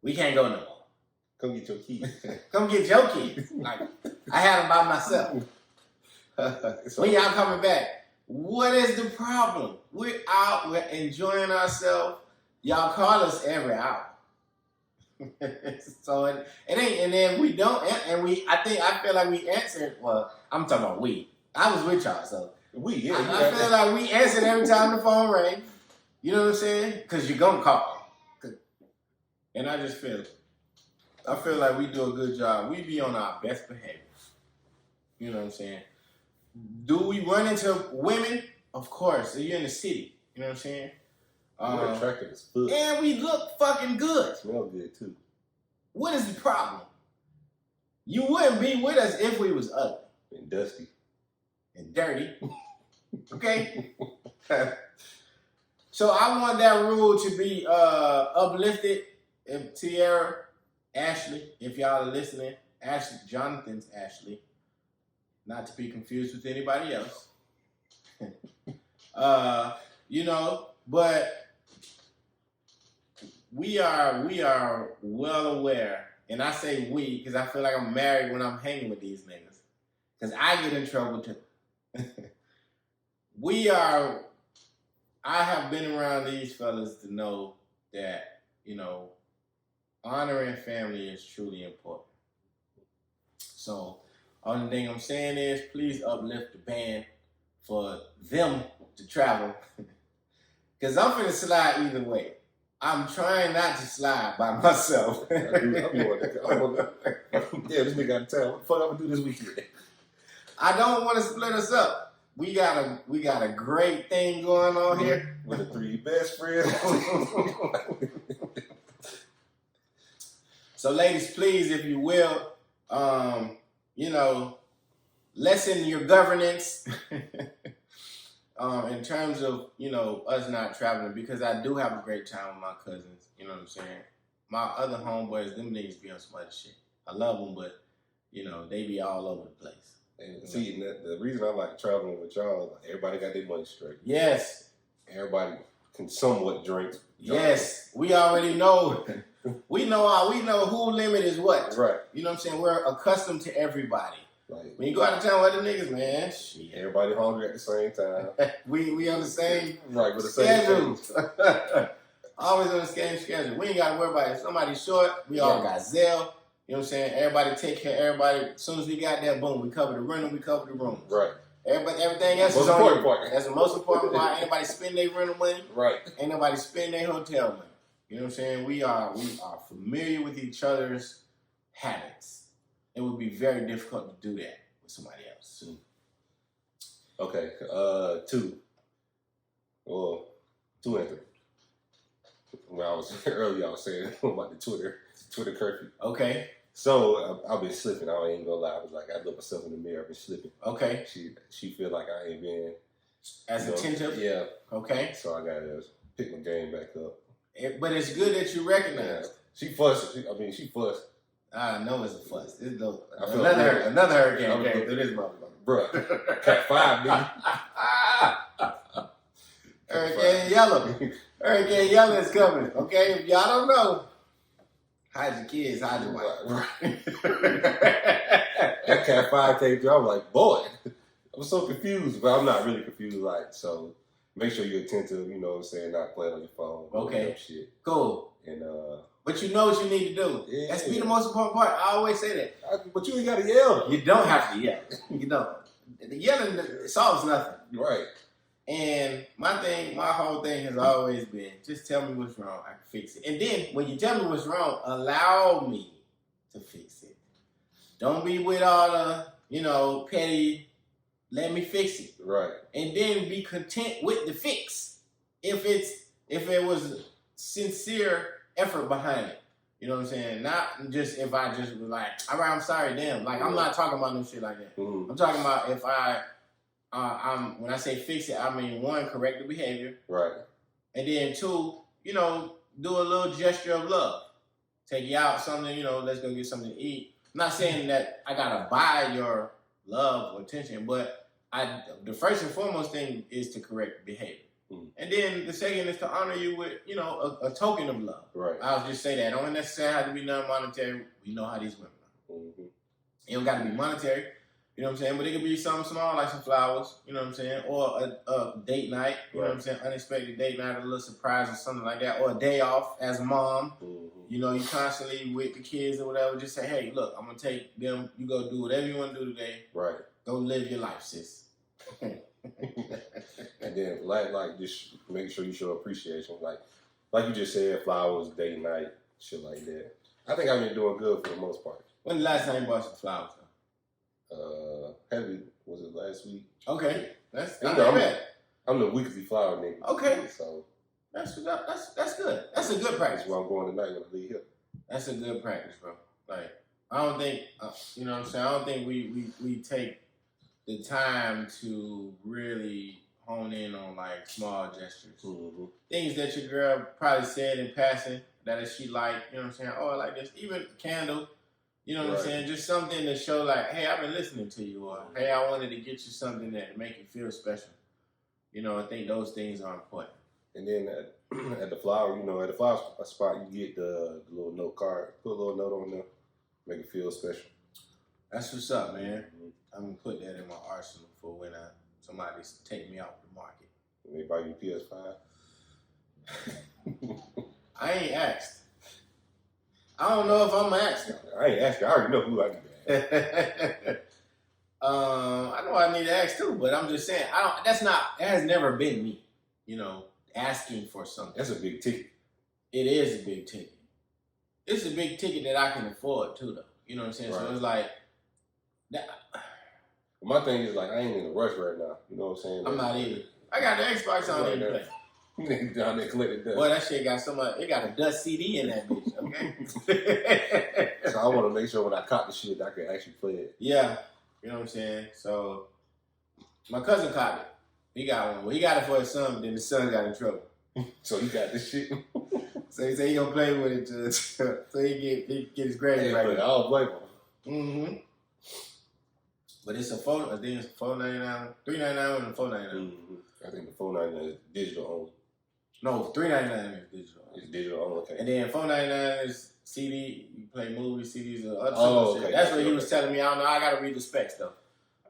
we can't go no more. Come get your keys. Come get your kids. Like, I had them by myself. When y'all coming back? What is the problem? We're out, we're enjoying ourselves. Y'all call us every hour. So it ain't, and then we don't, and I feel like we answered, well, I'm talking about we. I was with y'all, so. I feel like we answered every time the phone rang. You know what I'm saying? Because you're going to call. And I feel like we do a good job. We be on our best behavior. You know what I'm saying? Do we run into women? Of course. You're in the city. You know what I'm saying? We're attractive as fuck. And we look fucking good. Smell good, too. What is the problem? You wouldn't be with us if we was ugly. And dusty. And dirty. Okay? So I want that rule to be uplifted. If Tierra, Ashley, if y'all are listening, Ashley, Jonathan's Ashley, not to be confused with anybody else. But we are well aware, and I say we because I feel like I'm married when I'm hanging with these niggas, because I get in trouble too. I have been around these fellas to know that, honoring family is truly important. So, only thing I'm saying is, please uplift the band for them to travel. Because I'm finna slide either way. I'm trying not to slide by myself. Yeah, this nigga out of town. What the fuck I'm gonna do this weekend? I don't want to split us up. We got a great thing going on here. With the three best friends. So, ladies, please, if you will, lessen your governance in terms of, us not traveling, because I do have a great time with my cousins. You know what I'm saying? My other homeboys, them niggas be on some other shit. I love them, but, they be all over the place. And see, the reason I like traveling with y'all, like, everybody got their money straight. Yes. Everybody can somewhat drink. Yes. We already know. We know who limit is what. Right. You know what I'm saying? We're accustomed to everybody. Like, when you go out of town with other niggas, man, shit. Everybody hungry at the same time. we on the same right, with the same schedules. Always on the same schedule. We ain't got to worry about it. If somebody's short, we all got Zelle. You know what I'm saying? Everybody take care of everybody. As soon as we got that, boom, we cover the rental, we cover the rooms. Right. Everything else is on you. That's the most important part. Ain't nobody spend their rental money. Right. Ain't nobody spend their hotel money. You know what I'm saying? We are familiar with each other's habits. It would be very difficult to do that with somebody else. Okay. 2. Well, 2 and 3. When I was earlier, I was saying about the Twitter curfew. Okay. So I've been slipping. I ain't gonna lie. I was like, I look myself in the mirror. I've been slipping. Okay. She feel like I ain't been as attentive. Yeah. Okay. So I gotta pick my game back up. But it's good that you recognize. Yeah. She fussed. She fussed. I know it's a fuss. It's another hurricane came through this motherfucker. Bruh. Cat 5, nigga. Hurricane Yellow. Hurricane Yellow is coming. Okay, if y'all don't know, hide your kids, hide your wife. Right. That Cat 5 came through. I was like, boy, I'm so confused, but I'm not really confused. Like, so make sure you're attentive. You know what I'm saying? Not playing on your phone. Okay. Shit. Cool. And but you know what you need to do. Yeah. That's be the most important part. I always say that. But you ain't got to yell. You don't have to yell. You don't. The yelling solves nothing. Right. And my whole thing has always been, just tell me what's wrong, I can fix it. And then when you tell me what's wrong, allow me to fix it. Don't be with all the, petty, let me fix it. Right. And then be content with the fix. If it was sincere effort behind it. You know what I'm saying? Not just if I just was like, all right, I'm sorry, damn. Like, I'm not talking about no shit like that. Mm-hmm. I'm talking about if when I say fix it, I mean, 1, correct the behavior. Right. And then 2, do a little gesture of love. Take you out, something, let's go get something to eat. I'm not saying that I gotta buy your love or attention, but the first and foremost thing is to correct behavior. Mm-hmm. And then the second is to honor you with, a token of love. Right. I'll just say that. It don't necessarily have to be non-monetary. We know how these women are. Mm-hmm. It don't got to be monetary. You know what I'm saying? But it could be something small, like some flowers, you know what I'm saying? Or a date night, you know what I'm saying? Unexpected date night, a little surprise or something like that. Or a day off as a mom. Mm-hmm. You constantly with the kids or whatever. Just say, hey, look, I'm going to take them. You go do whatever you want to do today. Right. Go live your life, sis. And then, like, just make sure you show appreciation. Like you just said, flowers, date night, shit like that. I think I've been doing good for the most part. When the last time you bought some flowers, though? Was it last week? Okay, that's not bad. I'm the weekly flower nigga. Okay, so that's good. That's a good practice. That's where I'm going tonight when I leave here. That's a good practice, bro. Like, I don't think you know what I'm saying. I don't think we take the time to really hone in on like small gestures, things that your girl probably said in passing that she liked. You know what I'm saying? Oh, I like this. Even a candle. You know what I'm saying? Just something to show like, hey, I've been listening to you, or hey, I wanted to get you something that make you feel special. I think those things are important. And then at the flower, at the flower spot, you get the little note card. Put a little note on there, make it feel special. That's what's up, man. I'm gonna put that in my arsenal for when somebody take me off the market. They buy you PS5. I ain't asked. I don't know if I'm asking. I ain't asking. I already know who I need to ask. I know I need to ask too, but I'm just saying it has never been me, asking for something. That's a big ticket. It is a big ticket. It's a big ticket that I can afford too, though. You know what I'm saying? Right. So it's like that. My thing is like I ain't in a rush right now. You know what I'm saying? I'm not either. I got the Xbox on there to play. Down there collecting dust. Boy, that shit got it got a dust CD in that bitch. okay? So I want to make sure when I caught the shit, I can actually play it. Yeah, you know what I'm saying? So my cousin caught it. He got one. Well, he got it for his son, but then his son got in trouble. So you got this shit. So he said he gonna play with it so he get his grades Hey, right. but I don't blame him. Mm-hmm. But it's a phone. I think it's $4.99, $3.99 and $4.99. Mm-hmm. I think the $4.99 is digital only. No, $3.99 is digital. It's digital only. Okay. And then $4.99 is CD. You play movies, CDs, or other Oh, shit. okay. That's what he was Okay. telling me. I don't know. I gotta read the specs though.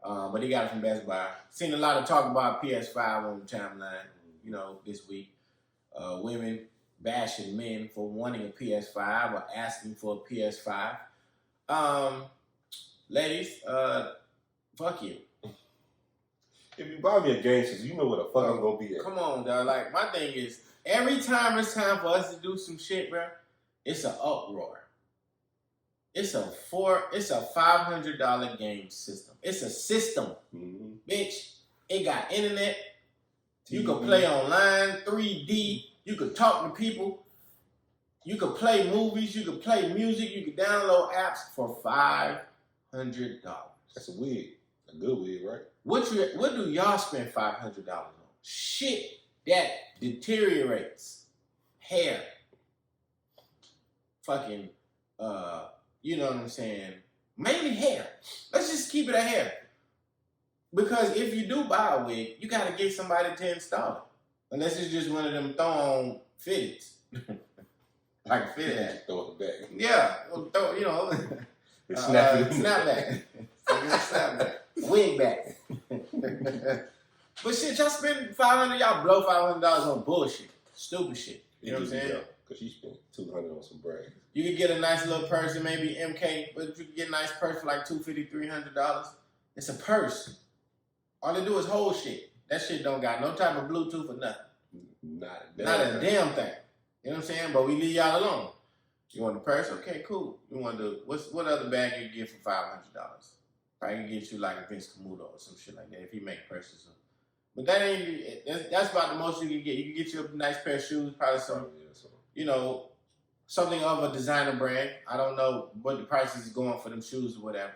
But he got it from Best Buy. Seen a lot of talk about PS5 on the timeline. You know, this week, women bashing men for wanting a PS5 or asking for a PS5. Ladies, fuck you. If you buy me a game system, you know where the fuck I'm gonna be at. Come on, dog. Like, my thing is, every time it's time for us to do some shit, bro, it's an uproar. It's a $500 game system. It's a system, Mm-hmm. bitch. It got internet. You TV. could play online, 3D. You could talk to people. You could play movies. You could play music. You could download apps for $500. That's a wig. A good wig, right? What do y'all spend $500 on? Shit that deteriorates. Hair. Fucking, you know what I'm saying? Mainly hair. Let's just keep it at hair. Because if you do buy a wig, you gotta get somebody to install it. Unless it's just one of them throw-on fitteds. Like a fitted hat. Throw it back. Yeah. Throw, you know. It's snapback. Snapback. Snapback. Wig back. But shit, y'all spend $500, y'all blow $500 on bullshit. Stupid shit. You know what I'm saying? Because you spent $200 on some braids. You could get a nice little purse and maybe MK, but you could get a nice purse for like $250, $300. It's a purse. All they do is hold shit. That shit don't got no type of Bluetooth or nothing. Not a damn thing. You know what I'm saying? But we leave y'all alone. You want the purse? Okay, cool. You want the what other bag you get for $500? Probably can get you like a Vince Camuto or some shit like that if he make purses. But that ain't that's about the most you can get. You can get you a nice pair of shoes, probably some, you know, something of a designer brand. I don't know what the prices is going for them shoes or whatever.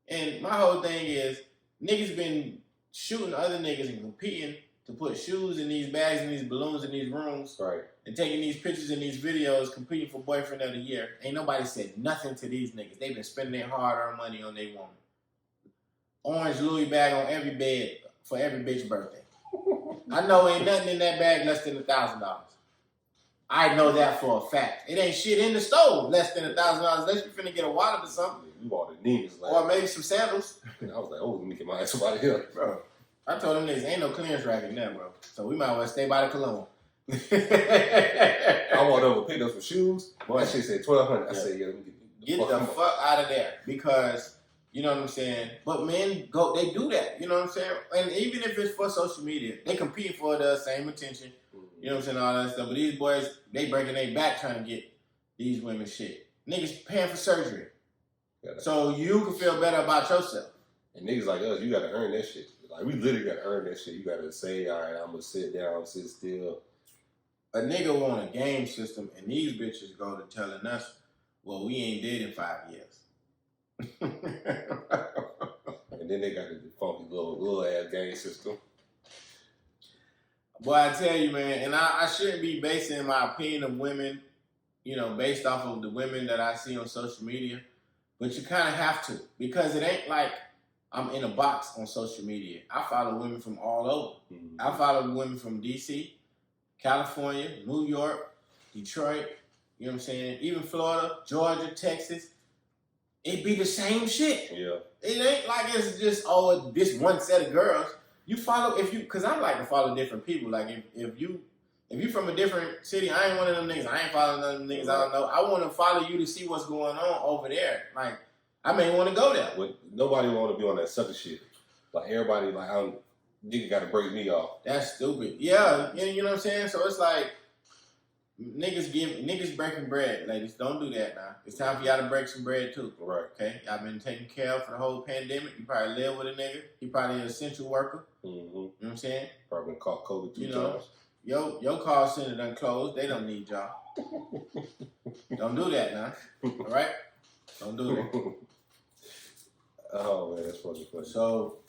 And my whole thing is niggas been shooting other niggas and competing to put shoes in these bags and these balloons in these rooms. Right. And taking these pictures and these videos, competing for boyfriend of the year. Ain't nobody said nothing to these niggas. They been spending their hard-earned money on their woman. Orange Louis bag on every bed for every bitch birthday. I know ain't nothing in that bag less than $1,000. I know that for a fact. It ain't shit in the stove less than $1,000 unless you finna get a wallet or something. You bought the Neiman's Or maybe some sandals. I was like, oh, let me get my ass out of here. Bro, I told them niggas ain't no clearance rack in there, bro. So we might as well stay by the cologne. I walked over, picked up some shoes. Boy, that shit said $1,200. I said, yeah, let me Get the fuck out of there. Because, you know what I'm saying? But men, they do that. You know what I'm saying? And even if it's for social media, they compete for the same attention. You know what I'm saying? All that stuff. But these boys, they breaking their back trying to get these women shit. Niggas paying for surgery. So you can feel better about yourself. And niggas like us, you gotta earn that shit. Like, we literally gotta earn that shit. You gotta say, all right, I'm gonna sit down, sit still. A nigga want a game system, and these bitches go to telling us, well, we ain't dead in 5 years. And then they got the funky little ass game system. Boy, I tell you, man, and I shouldn't be basing my opinion of women, you know, based off of the women that I see on social media, but you kind of have to, because it ain't like I'm in a box on social media. I follow women from all over. Mm-hmm. I follow women from D.C., California, New York, Detroit, you know what I'm saying, even Florida, Georgia, Texas. It be the same shit. Yeah. It ain't like it's just, this one set of girls. You follow, because I like to follow different people. Like, if you from a different city, I ain't one of them niggas. I ain't following none of them niggas I don't know. I want to follow you to see what's going on over there. Like, I may want to go there. But nobody want to be on that sucker shit. Like, everybody, like, nigga got to break me off. That's stupid. Yeah, you know what I'm saying? So it's like, niggas breaking bread, ladies. Don't do that now. It's time for y'all to break some bread too. Right. Okay? Y'all been taken care of for the whole pandemic. You probably live with a nigga. He probably an essential worker. Mm-hmm. You know what I'm saying? Probably been caught COVID two You know, times. your call center done closed. They don't need y'all. Don't do that now. All right? Don't do that. Oh man, that's funny. So,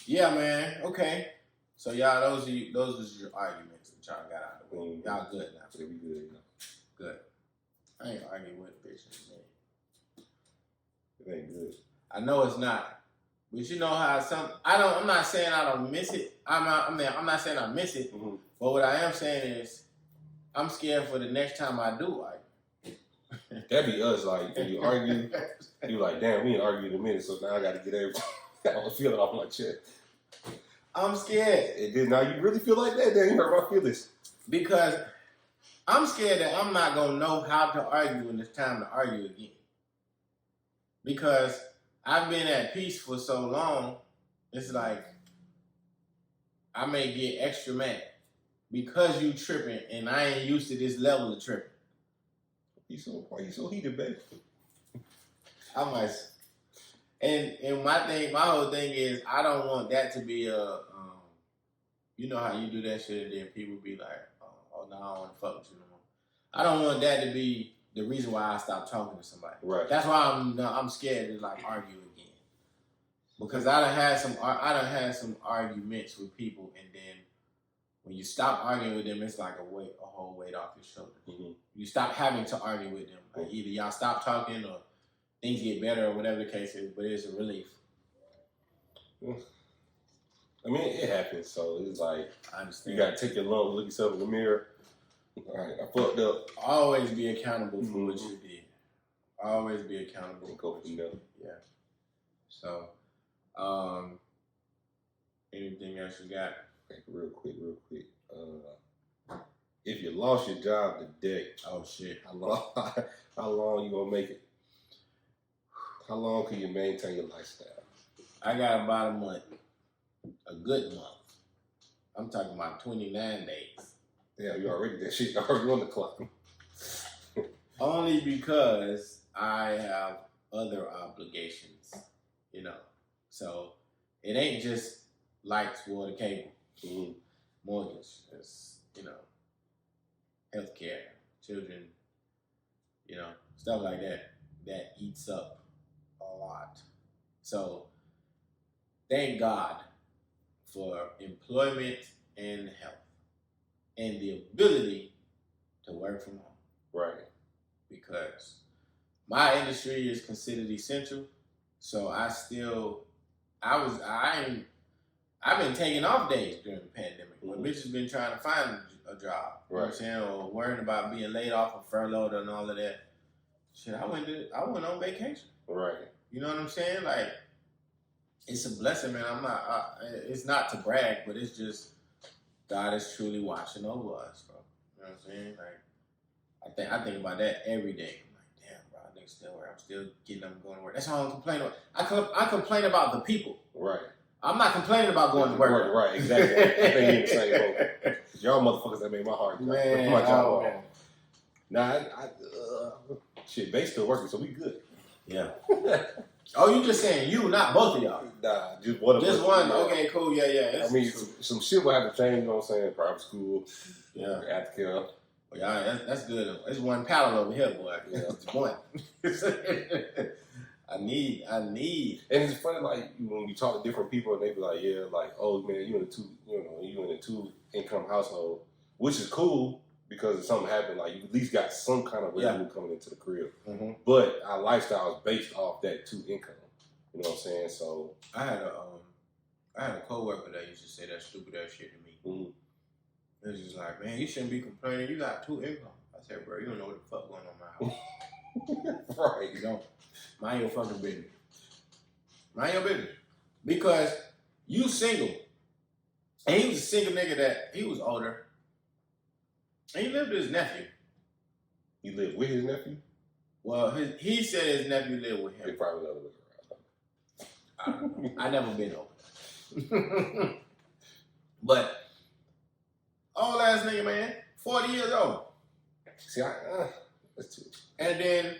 yeah, man. Okay. So y'all, those was your arguments that y'all got out of the way. Y'all good now. Yeah, we good. Good. I ain't arguing with bitches, man. It ain't good. I know it's not, but you know how I'm not saying I don't miss it. I'm not saying I miss it. Mm-hmm. But what I am saying is, I'm scared for the next time I do argue. That'd be us. Like when you argue, you like, damn, we ain't argued in a minute, so now I got to get everything. I was feeling off my chest. I'm scared. And then now you really feel like that? Then you hurt my feelings. Because I'm scared that I'm not gonna know how to argue when it's time to argue again. Because I've been at peace for so long, it's like I may get extra mad because you tripping and I ain't used to this level of tripping. Why you so heated, baby? I might. And my whole thing is I don't want that to be you know how you do that shit and then people be like, oh no, I don't want to fuck with you no more. I don't want that to be the reason why I stop talking to somebody. Right. That's why I'm scared to like argue again. Because I done had some arguments with people, and then when you stop arguing with them, it's like a whole weight off your shoulders. Mm-hmm. You stop having to argue with them. Like either y'all stop talking or things get better or whatever the case is, but it's a relief. I mean, it happens, so it's like I understand. you gotta take your lump, look yourself in the mirror. All right, I fucked up. Always be accountable for what you did. Always be accountable. And go from there. Yeah. So, anything else you got? Okay, real quick. If you lost your job today, oh shit, how long you gonna make it? How long can you maintain your lifestyle? I got about a month, a good month. I'm talking about 29 days. Yeah, you already that shit already on the clock. Only because I have other obligations, you know. So it ain't just lights, water, cable, mortgage. It's, you know, healthcare, children, you know, stuff like that. That eats up a lot. So thank God for employment and health and the ability to work from home. Right. Because my industry is considered essential. So I've been taking off days during the pandemic when bitches been trying to find a job. Right. You know what I'm saying? Or worrying about being laid off or furloughed and all of that. Shit, I went on vacation. Right. You know what I'm saying? Like, it's a blessing, man. It's not to brag, but it's just God is truly watching over us, bro. You know what I'm saying? Like, I think about that every day. I'm like, damn, bro, I still work. I'm still getting up and going to work. That's all I'm complaining about. I complain about the people. Right. I'm not complaining about going to work. Right, exactly. I think you're in the same boat. Y'all motherfuckers that made my heart. Man, my job. Nah, shit, they still working, so we good. Yeah. Oh, you just saying you, not both of y'all. Nah, just one of us. Just one. Okay, cool. Yeah. I mean, some shit will have to change, you know what I'm saying? Private school. Yeah. Aftercare. Well, yeah, that's good. It's one pallet over here, boy. Yeah. It's one. I need. And it's funny, like, when you talk to different people and they be like, yeah, like, oh, man, you in a two income household, which is cool because if something happened, like, you at least got some kind of revenue coming into the crib. Mm-hmm. But our lifestyle is based off that two income. You know what I'm saying? So I had a coworker that used to say that stupid ass shit to me. Mm-hmm. It was just like, man, you shouldn't be complaining. You got two income. I said, bro, you don't know what the fuck going on in my house. Right? You don't. Mind your fucking business. Mind your business. Because you single. And he was a single nigga that he was older. And he lived with his nephew. He lived with his nephew? Well, he said his nephew lived with him. They probably never lived around. I don't know. I never been over. But old ass nigga, man, 40 years old. See, that's too. And then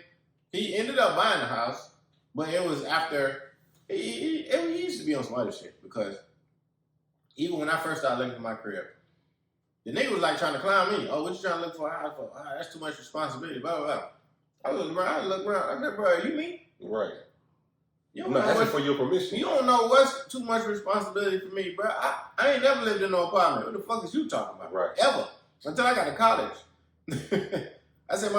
he ended up buying the house, but it was after he used to be on some other shit because even when I first started looking at my crib, The nigga was like trying to clown me. Oh, what you trying to look for a house for? Ah, that's too much responsibility. Blah blah blah. I look around. I said, bro, you me? Right. You I'm don't not know asking what, for your permission. you don't know what's too much responsibility for me, bro. I ain't never lived in no apartment. What the fuck is you talking about? Right. Ever. Until I got to college. I said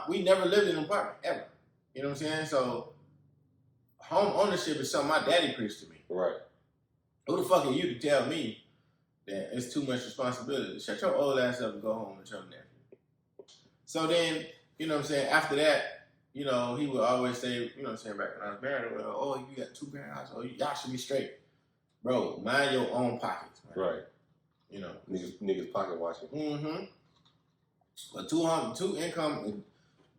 we never lived in an apartment, ever. You know what I'm saying? So home ownership is something my daddy preached to me. Right. Who the fuck are you to tell me that it's too much responsibility? Shut your old ass up and go home with your nephew. So then, you know what I'm saying, after that, you know, he would always say, you know what I'm saying, back when I was married, well, oh, you got 2 parents, oh, y'all should be straight. Bro, mind your own pockets, man. Right. You know. Niggas pocket watching. Mm-hmm. But two income, it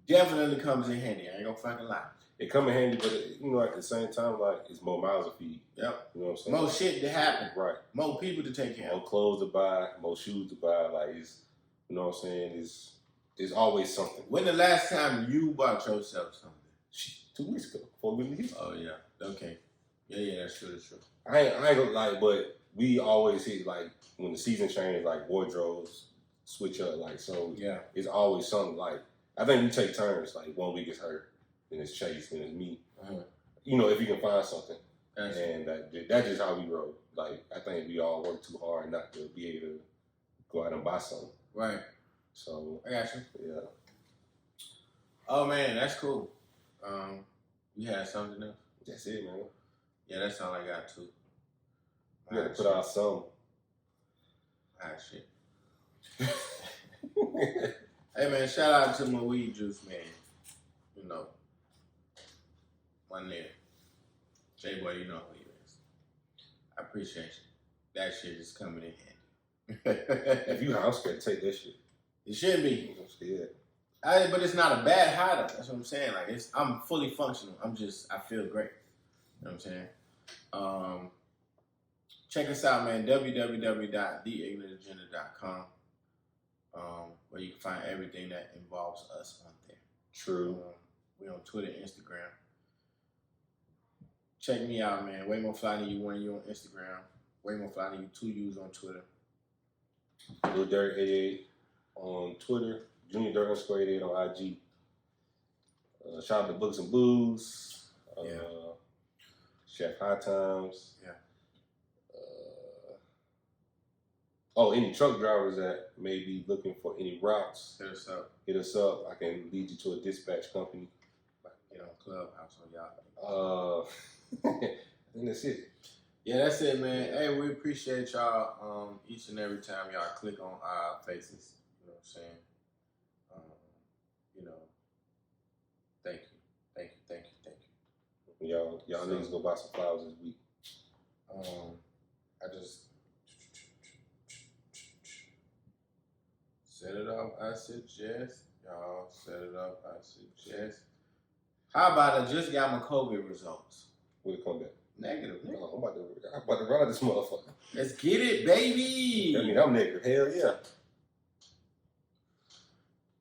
definitely comes in handy. I ain't gonna fucking lie. It come in handy, but you know, at the same time, like, it's more mouths to feed. Yep. You know what I'm saying? More shit to happen. Right. More people to take care of. More clothes to buy, more shoes to buy. Like, it's, you know what I'm saying? It's always something. When the last time you bought yourself something? 2 weeks ago, 4 weeks ago. Oh, yeah. Okay. Yeah, that's true. I ain't gonna lie, but we always hit, like, when the season changes, like, wardrobes switch up, like, so Yeah. it's always something, like, I think we take turns, like, 1 week is her, then it's Chase, then it's me. You know, if you can find something. That's And that's just how we roll. Like, I think we all work too hard not to be able to go out and buy something. right. So, I got you. yeah. Oh, man, that's cool. You had something else? That's it, man. Yeah, that's all I got, too. We gotta put out some. Shit. Hey, man, shout out to my weed juice, man. You know, my nigga. J-Boy, you know who he is. I appreciate you. That shit is coming in handy. If you high, I'm scared to take that shit. It shouldn't be. I'm scared. But it's not a bad high though. That's what I'm saying. Like I'm fully functional. I feel great. You know what I'm saying? Check us out, man. www.theignantagenda.com, where you can find everything that involves us on there. True. We on Twitter, Instagram. Check me out, man. Way more fly than you when you on Instagram. Way more fly than you 2 U's on Twitter. Lil Dirt 88 on Twitter. Junior Dirt _88 on IG. Shout out to Books and Booze. Chef High Times. Yeah. Any truck drivers that may be looking for any routes, Hit us up. hit us up. I can lead you to a dispatch company. Get on Clubhouse on y'all. I think that's it. Yeah, that's it, man. Hey, we appreciate y'all each and every time y'all click on our faces. You know what I'm saying? You know, thank you. Y'all niggas go buy some flowers this week. I just set it up. I suggest y'all set it up. I suggest. How about I just got my COVID results? We'll come back. Negative. Nigga. I'm about to run out this motherfucker. Let's get it, baby. I mean, I'm negative. Hell yeah.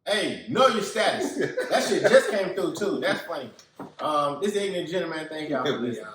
Hey, know your status. That shit just came through too. That's funny. This is Ignant Gentleman. Thank y'all for listening.